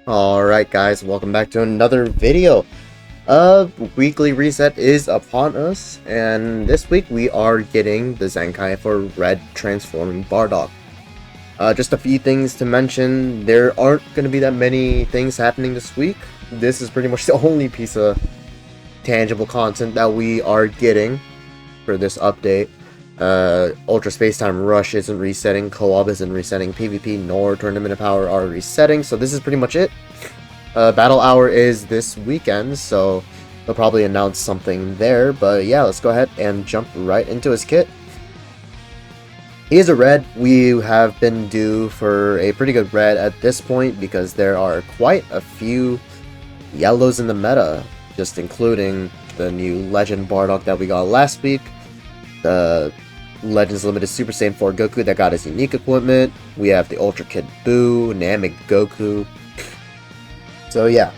Alright guys, welcome back to another video. Weekly reset is upon us, and this week we are getting the Zenkai for Red Transforming Bardock. Just a few things to mention. There aren't going to be that many things happening this week. This is pretty much the only piece of tangible content that we are getting for this update. Ultra Space Time Rush isn't resetting, Co-op isn't resetting, PvP nor Tournament of Power are resetting, so this is pretty much it. Battle Hour is this weekend, so they'll probably announce something there, but yeah, let's go ahead and jump right into his kit. He is a red. We have been due for a pretty good red at this point because there are quite a few yellows in the meta, just including the new Legend Bardock that we got last week, the Legends Limited Super Saiyan 4 Goku that got his unique equipment. We have the Ultra Kid Buu, Namek Goku. So yeah,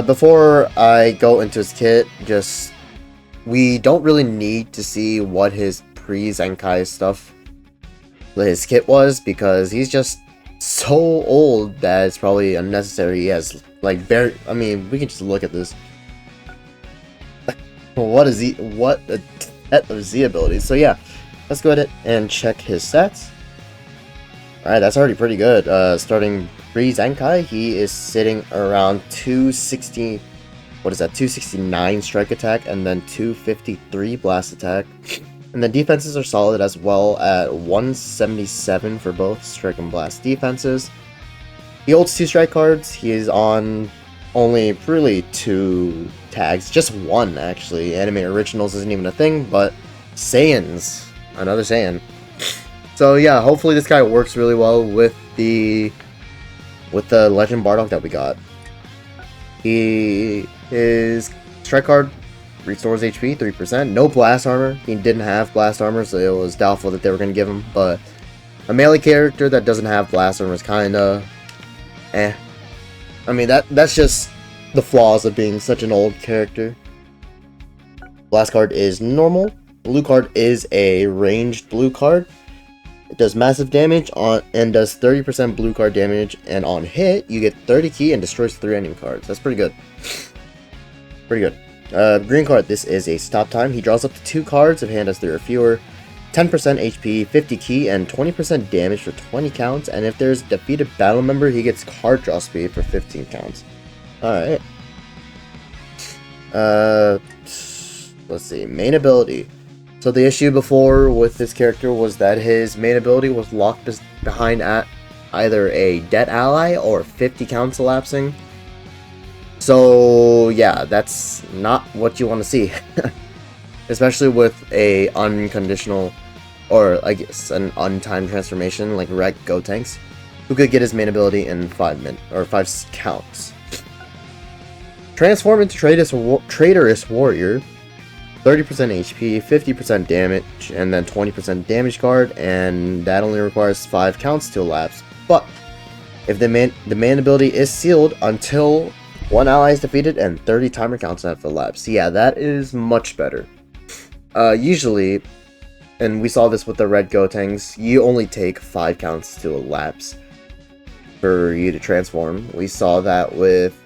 before I go into his kit, we don't really need to see what his pre-Zenkai stuff, his kit was, because he's just so old that it's probably unnecessary. He has like I mean, we can just look at this. What a set of Z abilities. So yeah, let's go ahead and check his stats. Alright, that's already pretty good. Starting pre-Zenkai, he is sitting around 260, 269 strike attack, and then 253 blast attack. And then defenses are solid as well at 177 for both strike and blast defenses. He holds 2 strike cards. He is on only really 2 tags, just 1 actually. Anime Originals isn't even a thing, but Saiyans, another Saiyan. So yeah, hopefully this guy works really well with the Legend Bardock that we got. His strike card restores HP 3%. No blast armor. He didn't have blast armor, so it was doubtful that they were going to give him. But a melee character that doesn't have blast armor is kinda eh. I mean, that's just the flaws of being such an old character. Blast card is normal. Blue card is a ranged blue card. It does massive damage and does 30% blue card damage, and on hit, you get 30 ki and destroys 3 enemy cards. That's pretty good. Pretty good. Green card, this is a stop time. He draws up to 2 cards if hand has 3 or fewer. 10% HP, 50 ki, and 20% damage for 20 counts, and if there's a defeated battle member, he gets card draw speed for 15 counts. Alright. Let's see. Main ability. So the issue before with this character was that his main ability was locked behind at either a dead ally or 50 counts elapsing. So yeah, that's not what you want to see. Especially with a unconditional, or I guess an untimed transformation like Red Gotenks, who could get his main ability in 5 counts. Transform into Traitorous Warrior. 30% HP, 50% damage, and then 20% damage guard, and that only requires 5 counts to elapse. But if the main ability is sealed until 1 ally is defeated and 30 timer counts have elapsed. Yeah, that is much better. Usually, and we saw this with the Red Gotenks, you only take 5 counts to elapse for you to transform. We saw that with,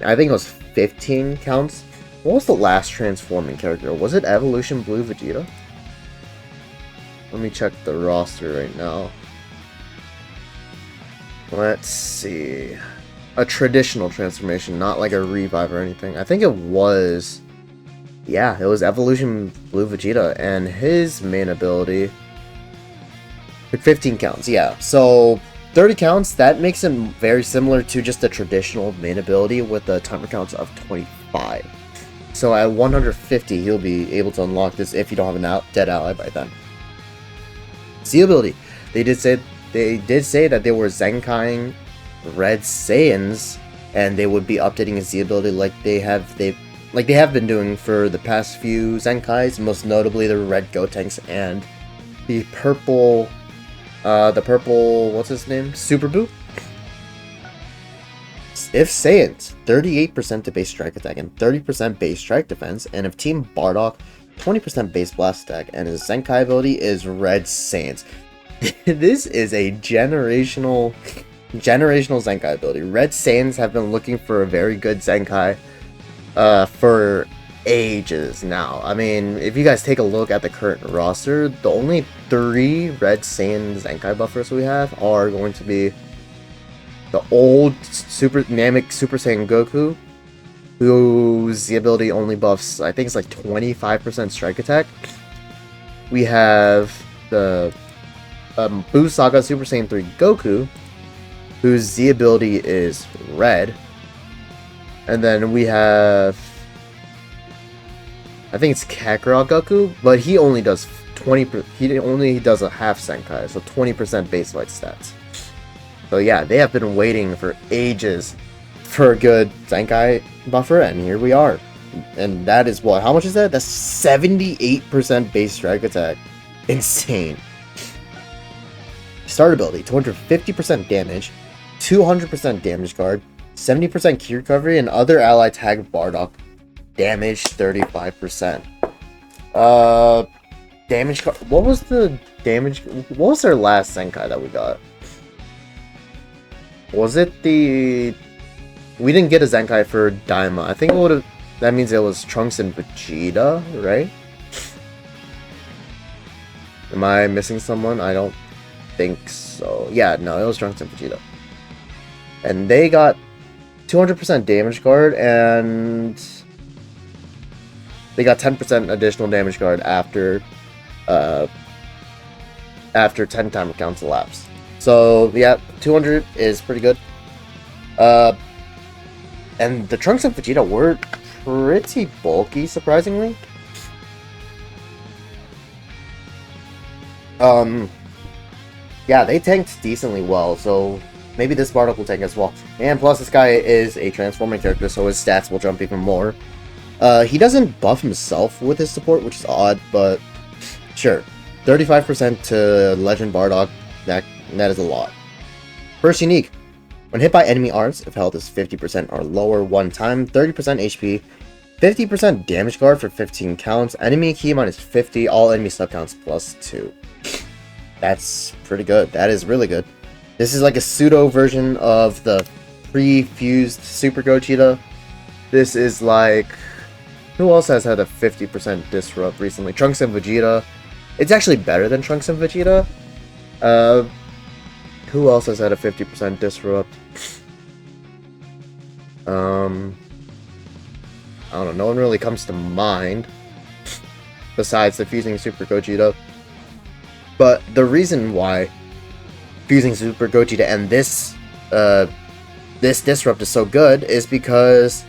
I think it was 15 counts. What was the last transforming character? Was it Evolution Blue Vegeta? Let me check the roster right now. Let's see. A traditional transformation, not like a revive or anything. I think it was... yeah, it was Evolution Blue Vegeta, and his main ability... 15 counts, yeah. So, 30 counts, that makes him very similar to just a traditional main ability with the timer counts of 25. So at 150, he'll be able to unlock this if you don't have a dead ally by then. Z ability. They did say that they were Zenkaiing Red Saiyans, and they would be updating his Z ability like they have been doing for the past few Zenkais, most notably the Red Gotenks and the purple what's his name? Super Buu. If Saiyans, 38% to base strike attack and 30% base strike defense, and if Team Bardock, 20% base blast attack, and his Zenkai ability is Red Saiyans. This is a generational generational Zenkai ability. Red Saiyans have been looking for a very good Zenkai for ages now. I mean, if you guys take a look at the current roster, the only 3 Red Saiyan Zenkai buffers we have are going to be the old Namek Super Saiyan Goku, whose the ability only buffs, I think it's like 25% strike attack. We have the Buu Saga Super Saiyan 3 Goku, whose Z ability is red. And then we have, I think it's Kakarot Goku, but he only does 20%, he only does a half Zenkai, so 20% base fight stats. So yeah, they have been waiting for ages for a good Zenkai buffer, and here we are. And that is what, how much is that? That's 78% base strike attack. Insane. Start ability, 250% damage, 200% damage guard, 70% key recovery, and other ally tag Bardock. Damage 35%. Damage card. What was the damage? What was their last Zenkai that we got? Was it the? We didn't get a Zenkai for Daima. I think it would have. That means it was Trunks and Vegeta, right? Am I missing someone? I don't think so. Yeah, no, it was Trunks and Vegeta. And they got 200% damage guard, and they got 10% additional damage guard after 10 timer counts elapsed. So yeah, 200 is pretty good. And the Trunks and Vegeta were pretty bulky, surprisingly. Yeah, they tanked decently well, so maybe this Bardock will tank as well. And plus, this guy is a transforming character, so his stats will jump even more. He doesn't buff himself with his support, which is odd, but sure. 35% to Legend Bardock, that is a lot. First unique. When hit by enemy arts, if health is 50% or lower one time, 30% HP, 50% damage guard for 15 counts, enemy key minus 50, all enemy sub counts plus 2. That's pretty good. That is really good. This is like a pseudo version of the pre-fused Super Gogeta. This is like... Who else has had a 50% disrupt recently? Trunks and Vegeta. It's actually better than Trunks and Vegeta. Who else has had a 50% disrupt? I don't know. No one really comes to mind. Besides the fusing Super Gogeta. But the reason why fusing Super Gogeta and this disrupt is so good is because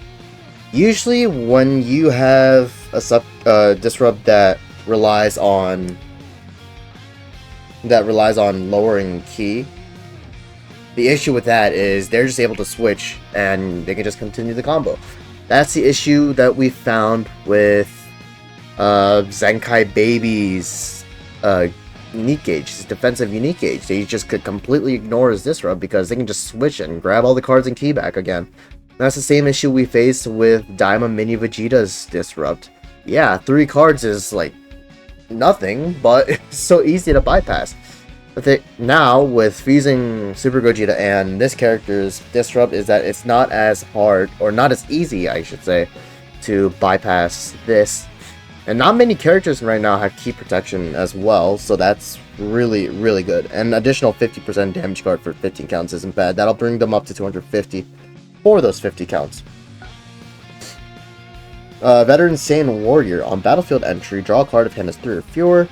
usually when you have a disrupt that relies on lowering ki, the issue with that is they're just able to switch and they can just continue the combo. That's the issue that we found with Zenkai Baby's unique gauge, his defensive unique gauge. They just could completely ignore his disrupt because they can just switch and grab all the cards and key back again. That's the same issue we faced with Daima Mini Vegeta's disrupt. Yeah, 3 cards is like nothing, but it's so easy to bypass. But now with fusing Super Gogeta and this character's disrupt is that it's not as hard, or not as easy, I should say, to bypass this. And not many characters right now have key protection as well, so that's really, really good. And additional 50% damage guard for 15 counts isn't bad. That'll bring them up to 250 for those 50 counts. Veteran Saiyan Warrior. On battlefield entry, draw a card if hand is 3 or fewer.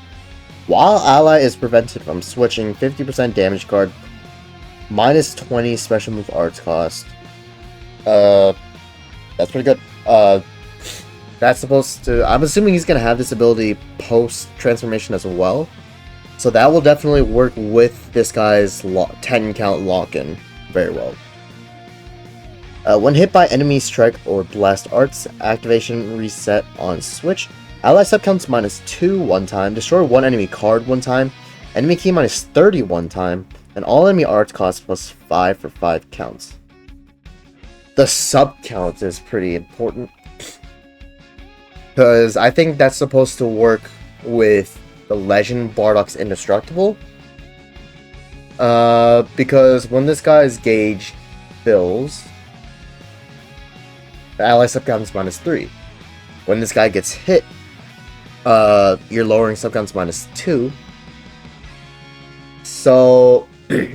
While ally is prevented from switching, 50% damage guard, minus 20 special move arts cost. That's pretty good. That's supposed to... I'm assuming he's going to have this ability post-transformation as well. So that will definitely work with this guy's 10 count lock-in very well. When hit by enemy strike or blast arts, activation reset on switch. Ally sub counts minus 2 one time. Destroy one enemy card one time. Enemy key minus 30 one time. And all enemy arts cost plus 5 for 5 counts. The sub count is pretty important, because I think that's supposed to work with the Legend Bardock's Indestructible. Because when this guy's gauge fills, the ally subcounts -3. When this guy gets hit, you're lowering subcounts -2. So,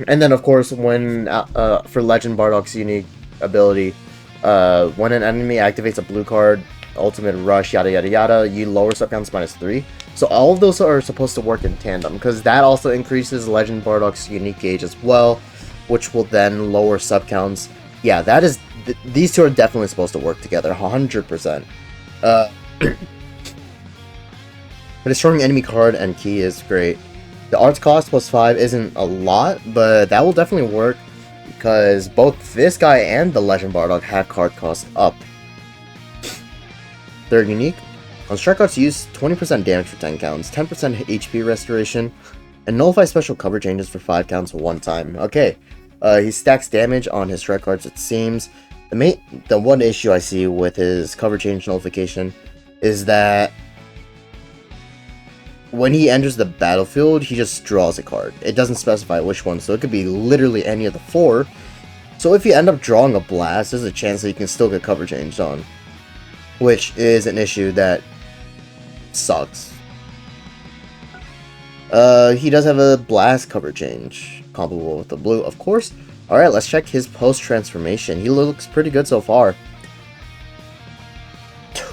and then of course, when for Legend Bardock's unique ability, when an enemy activates a blue card, ultimate rush, yada yada yada, you lower subcounts -3. So all of those are supposed to work in tandem, because that also increases Legend Bardock's unique gauge as well, which will then lower subcounts. Yeah, that is these two are definitely supposed to work together, 100%. Destroying enemy card and key is great. The arts cost +5 isn't a lot, but that will definitely work, because both this guy and the Legend Bardock have card cost up. Third unique. On strike cards, use 20% damage for 10 counts, 10% HP restoration, and nullify special cover changes for 5 counts 1 time. Okay, he stacks damage on his strike cards, it seems. The one issue I see with his cover change nullification is that when he enters the battlefield, he just draws a card. It doesn't specify which one, so it could be literally any of the 4. So if you end up drawing a blast, there's a chance that you can still get cover changed on, which is an issue that sucks. He does have a blast cover change, comparable with the blue, of course. Alright, let's check his post-transformation. He looks pretty good so far.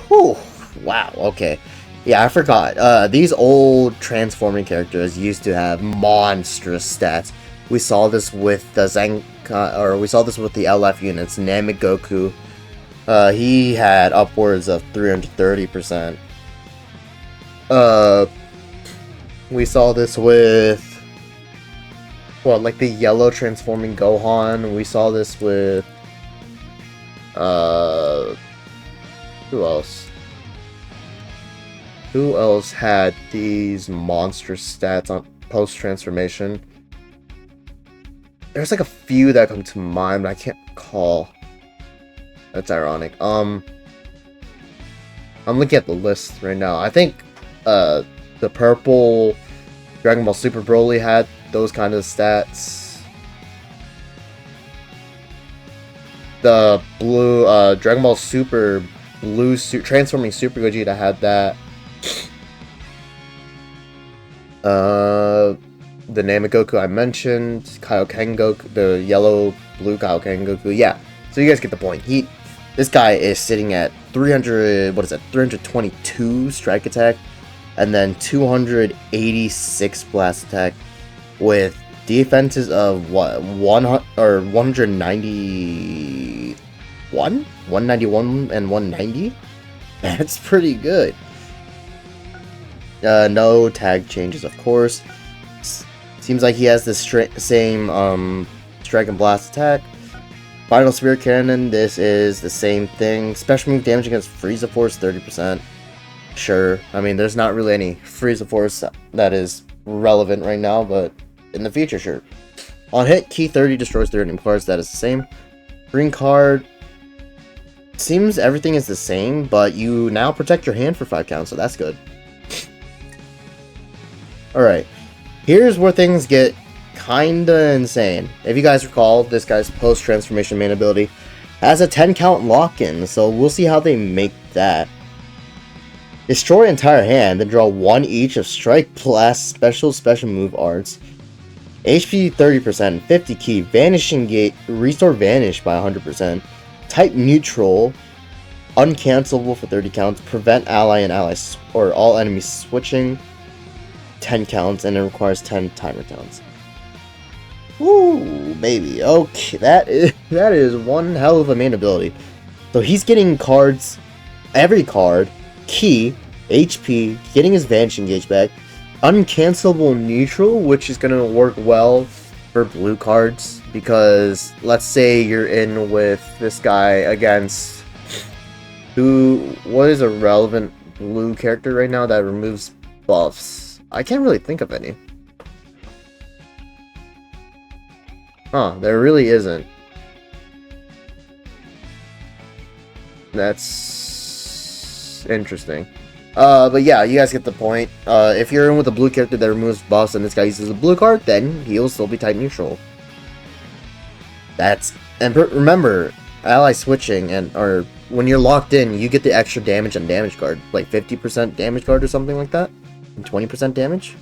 Whew, wow, okay. Yeah, I forgot. These old transforming characters used to have monstrous stats. We saw this with the Zenkai, or we saw this with the LF units, Namek Goku. He had upwards of 330%. We saw this with, well, like the yellow transforming Gohan. We saw this with, who else? Who else had these monstrous stats on post-transformation? There's like a few that come to mind, but I can't recall. That's ironic. I'm looking at the list right now. I think the purple Dragon Ball Super Broly had those kind of stats. The blue Dragon Ball Super Blue Transforming Super Gogeta had that. The Namek Goku I mentioned, Kaioken Goku, the yellow blue Kaioken Goku. Yeah, so you guys get the point. This guy is sitting at 322 strike attack, and then 286 blast attack, with defenses of what, 191, 191 and 190. That's pretty good. No tag changes, of course. Seems like he has the same strike and blast attack. Final Spirit Cannon, this is the same thing. Special move damage against Frieza Force, 30%. Sure. I mean, there's not really any Frieza Force that is relevant right now, but in the future, sure. On hit, Key 30 destroys 30 cards, that is the same. Green card, seems everything is the same, but you now protect your hand for 5 counts, so that's good. Alright, here's where things get kinda insane. If you guys recall, this guy's post-transformation main ability has a 10 count lock-in, so we'll see how they make that. Destroy entire hand, then draw 1 each of Strike, Blast, Special move arts. HP 30%, 50 key, Vanishing Gate, Restore Vanish by 100%. Type Neutral, uncancelable for 30 counts, prevent ally and allies or all enemies switching 10 counts, and it requires 10 timer counts. Woo, baby. Okay, that is one hell of a main ability. So he's getting cards, every card, key, HP, getting his Vanishing Gauge back, uncancelable neutral, which is going to work well for blue cards, because let's say you're in with this guy against what is a relevant blue character right now that removes buffs? I can't really think of any. Huh, there really isn't. That's interesting. But yeah, you guys get the point. If you're in with a blue character that removes buffs and this guy uses a blue card, then he'll still be type neutral. And remember, ally switching or when you're locked in, you get the extra damage on damage card, like 50% damage card or something like that, and 20% damage.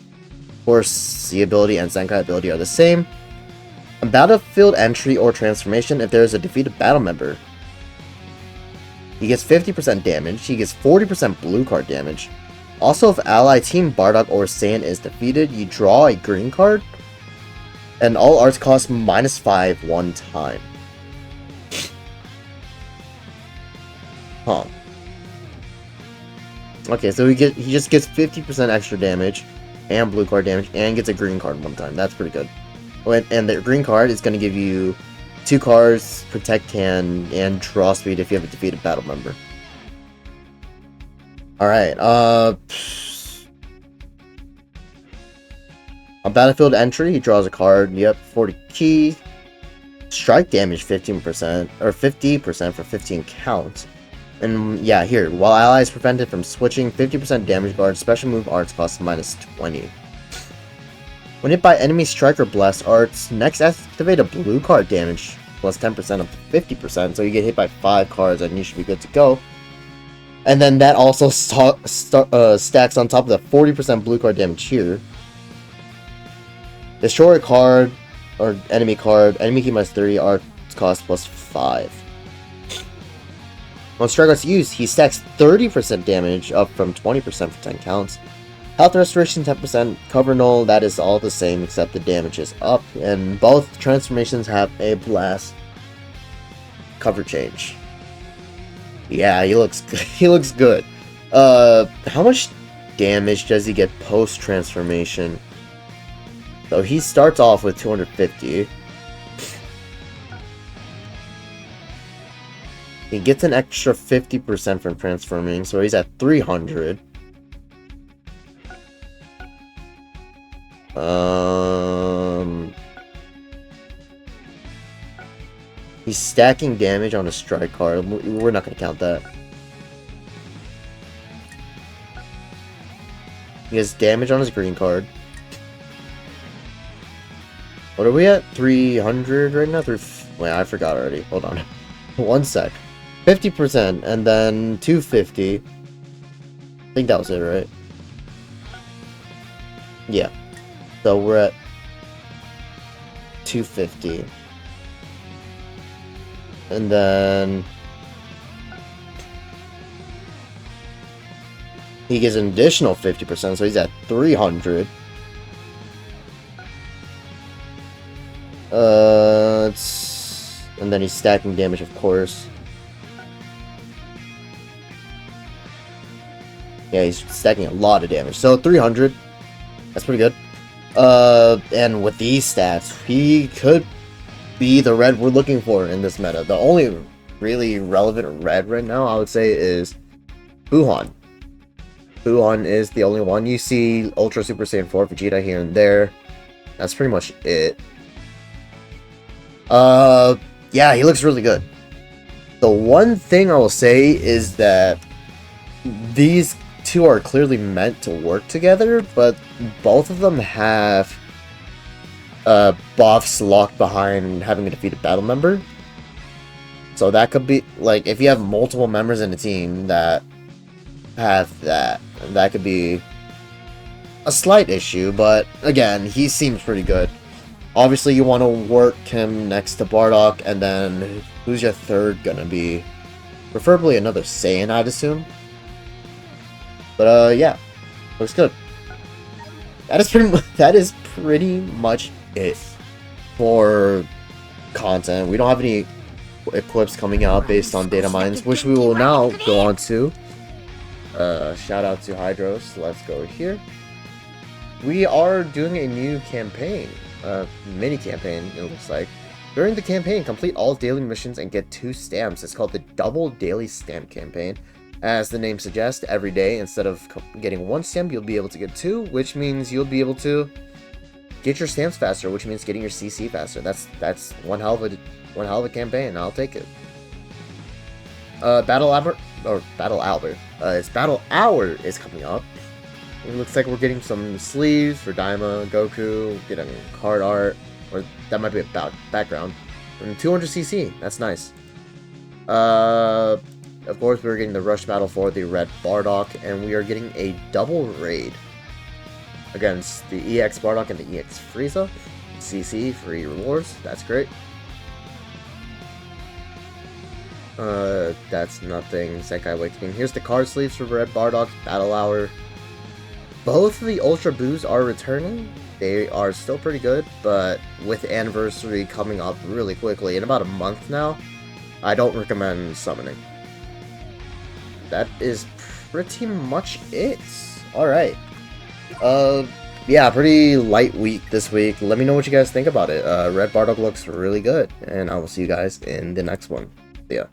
Of course, the ability and Zenkai ability are the same. On battlefield entry or transformation, if there is a defeated battle member, he gets 50% damage, he gets 40% blue card damage. Also, if ally team Bardock or Saiyan is defeated, you draw a green card, and all arts cost -5 one time. Huh. Okay, so he just gets 50% extra damage, and blue card damage, and gets a green card one time. That's pretty good. And the green card is going to give you 2 cards, Protect Hand, and Draw Speed if you have a defeated battle member. Alright, on battlefield entry, he draws a card. Yep, 40 key. Strike damage 15%, or 50% for 15 counts. And yeah, here, while allies prevented from switching, 50% damage guard, special move arts cost -20. When hit by enemy strike or blast arts, next activate a blue card damage, plus 10% up to 50%, so you get hit by 5 cards and you should be good to go. And then that also stacks on top of the 40% blue card damage here. Destroy a card, or enemy card, enemy key -3, arts cost +5. When Strike Arts used, he stacks 30% damage, up from 20% for 10 counts. Health Restoration 10%, Cover Null, that is all the same except the damage is up, and both transformations have a blast cover change. Yeah, he looks good. How much damage does he get post-transformation? So he starts off with 250. He gets an extra 50% from transforming, so he's at 300. He's stacking damage on a strike card. We're not going to count that. He has damage on his green card. What are we at? 300 right now? Wait, I forgot already. Hold on. One sec. 50%, and then 250. I think that was it, right? Yeah. So we're at 250. And then he gets an additional 50%, so he's at 300. And then he's stacking damage, of course. Yeah, he's stacking a lot of damage. So 300. That's pretty good. And with these stats, he could be the red we're looking for in this meta. The only really relevant red right now, I would say, is Buhan. Buhan is the only one. You see Ultra Super Saiyan 4 Vegeta here and there. That's pretty much it. Yeah, he looks really good. The one thing I will say is that these two are clearly meant to work together, but both of them have buffs locked behind having a defeated battle member. So that could be, like, if you have multiple members in a team that have that could be a slight issue, but again, he seems pretty good. Obviously, you want to work him next to Bardock, and then who's your third gonna be? Preferably another Saiyan, I'd assume. But yeah, looks good. That is pretty much it for content. We don't have any equips coming out based on data mines, which we will now go on to. Shout out to Hydros. Let's go here. We are doing a new campaign. Mini campaign, it looks like. During the campaign, complete all daily missions and get 2 stamps. It's called the Double Daily Stamp Campaign. As the name suggests, every day, instead of getting 1 stamp, you'll be able to get 2, which means you'll be able to get your stamps faster, which means getting your CC faster. That's one hell of a campaign. I'll take it. or Battle Hour. Its Battle Hour is coming up. It looks like we're getting some sleeves for Daima, Goku, getting card art, or that might be a background. And 200cc, that's nice. Of course, we're getting the Rush Battle for the Red Bardock, and we are getting a double raid against the EX Bardock and the EX Frieza. CC, free rewards, that's great. That's nothing. Zenkai Awakening. Here's the card sleeves for Red Bardock, Battle Hour. Both of the Ultra Boos are returning. They are still pretty good, but with Anniversary coming up really quickly, in about a month now, I don't recommend summoning. That is pretty much it. Alright. Yeah, pretty light week this week. Let me know what you guys think about it. Red Bardock looks really good, and I will see you guys in the next one. See ya.